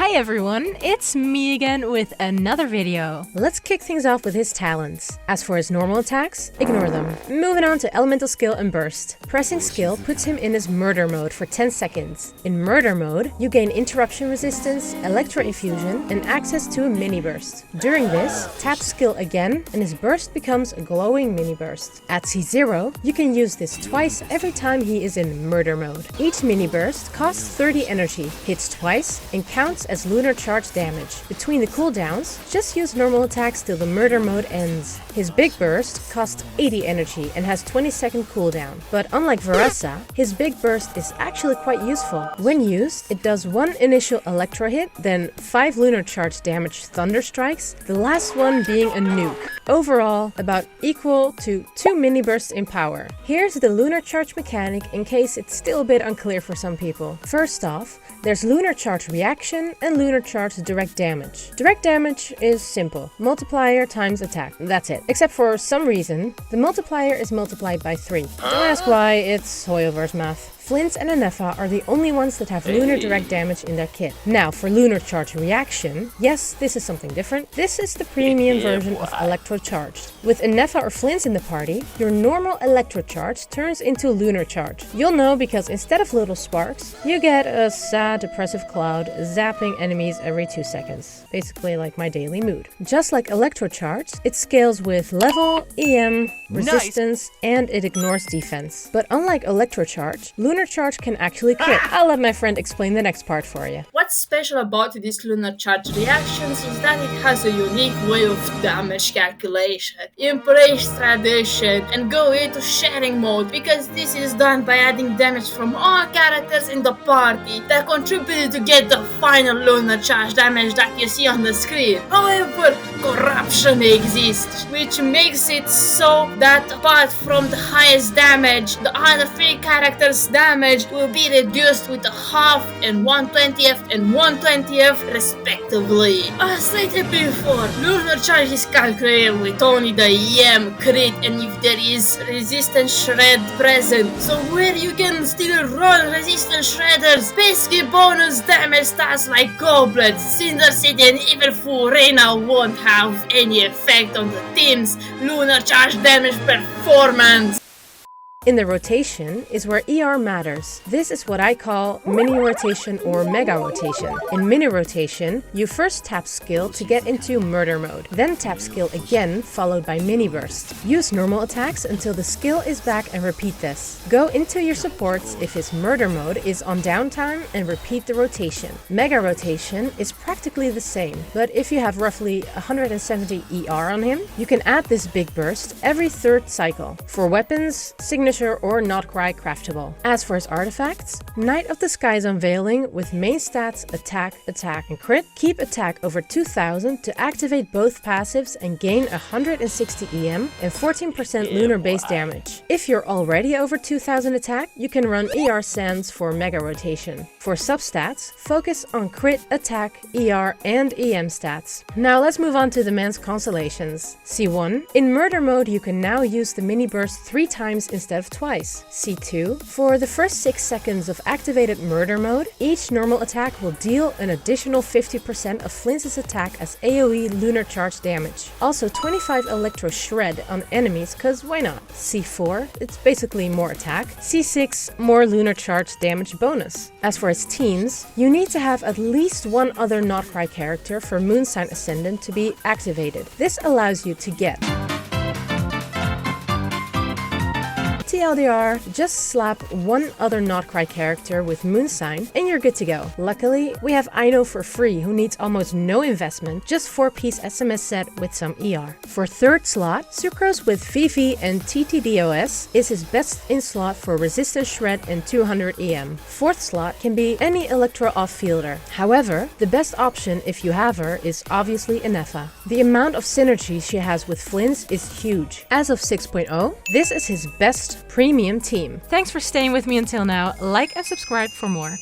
Hi everyone, it's me again with another video. Let's kick things off with his talents. As for his normal attacks, ignore them. Moving on to elemental skill and burst. Pressing skill puts him in his murder mode for 10 seconds. In murder mode, you gain interruption resistance, electro infusion, and access to a mini burst. During this, tap skill again and his burst becomes a glowing mini burst. At C0, you can use this twice every time he is in murder mode. Each mini burst costs 30 energy, hits twice, and counts as lunar charge damage. Between the cooldowns, just use normal attacks till the murder mode ends. His big burst costs 80 energy and has 20-second cooldown. But unlike Veressa, his big burst is actually quite useful. When used, it does one initial electro hit, then 5 lunar charge damage thunder strikes, the last one being a nuke. Overall, about equal to 2 mini bursts in power. Here's the lunar charge mechanic in case it's still a bit unclear for some people. First off, there's lunar charge reaction and lunar charge direct damage. Direct damage is simple. Multiplier times attack. That's it. Except for some reason, the multiplier is multiplied by 3. Don't ask why, it's Hoyoverse math. Flins and MayAqua are the only ones that have lunar direct damage in their kit. Now, for lunar charge reaction, yes, this is something different. This is the premium version of electro charged. With MayAqua or Flins in the party, your normal electro charge turns into lunar charge. You'll know because instead of little sparks, you get a sad, depressive cloud zapping enemies every 2 seconds. Basically like my daily mood. Just like electro charge, it scales with level, EM, resistance, and it ignores defense. But unlike electro charge, lunar charge can actually crit. I'll let my friend explain the next part for you. What's special about these lunar charge reactions is that it has a unique way of damage calculation. Embrace tradition and go into sharing mode because this is done by adding damage from all characters in the party that contribute to get the final lunar charge damage that you see on the screen. However, corruption exists, which makes it so that apart from the highest damage, the other 3 characters' damage will be reduced with a half and 1/20th and 1/20th respectively. As stated before, lunar charge is calculated with only the EM crit and if there is resistance shred present. So where you can still roll resistance shredders, basically bonus damage stats like goblets, Cinder City and even full Reina won't have any effect on the team's lunar charge damage performance. In the rotation is where ER matters. This is what I call mini rotation or mega rotation. In mini rotation, you first tap skill to get into murder mode, then tap skill again followed by mini burst. Use normal attacks until the skill is back and repeat this. Go into your supports if his murder mode is on downtime and repeat the rotation. Mega rotation is practically the same, but if you have roughly 170 ER on him, you can add this big burst every 3rd cycle. For weapons, signature or nod-krai craftable. As for his artifacts, Knight of the Sky's Unveiling with main stats attack, and crit. Keep attack over 2000 to activate both passives and gain 160 EM and 14% lunar base damage. If you're already over 2000 attack, you can run ER Sands for mega rotation. For substats, focus on crit, attack, ER, and EM stats. Now let's move on to the man's constellations. C1. In murder mode, you can now use the mini burst 3 times instead of twice. C2. For the first 6 seconds of activated murder mode, each normal attack will deal an additional 50% of Flins' attack as AoE lunar charge damage. Also 25 electro shred on enemies, cause why not? C4. It's basically more attack. C6. More lunar charge damage bonus. As for his teams, you need to have at least one other nod-krai character for Moon Sign Ascendant to be activated. This allows you to get TLDR, just slap one other nod-krai character with Moon Sign and you're good to go. Luckily, we have Aino for free who needs almost no investment, just 4-piece SMS set with some ER. For 3rd slot, Sucrose with Fifi and TTDOS is his best in slot for resistance shred and 200 EM. 4th slot can be any Electro off-fielder. However, the best option if you have her is obviously MayAqua. The amount of synergy she has with Flins is huge. As of 6.0, this is his best premium team. Thanks for staying with me until now. Like and subscribe for more.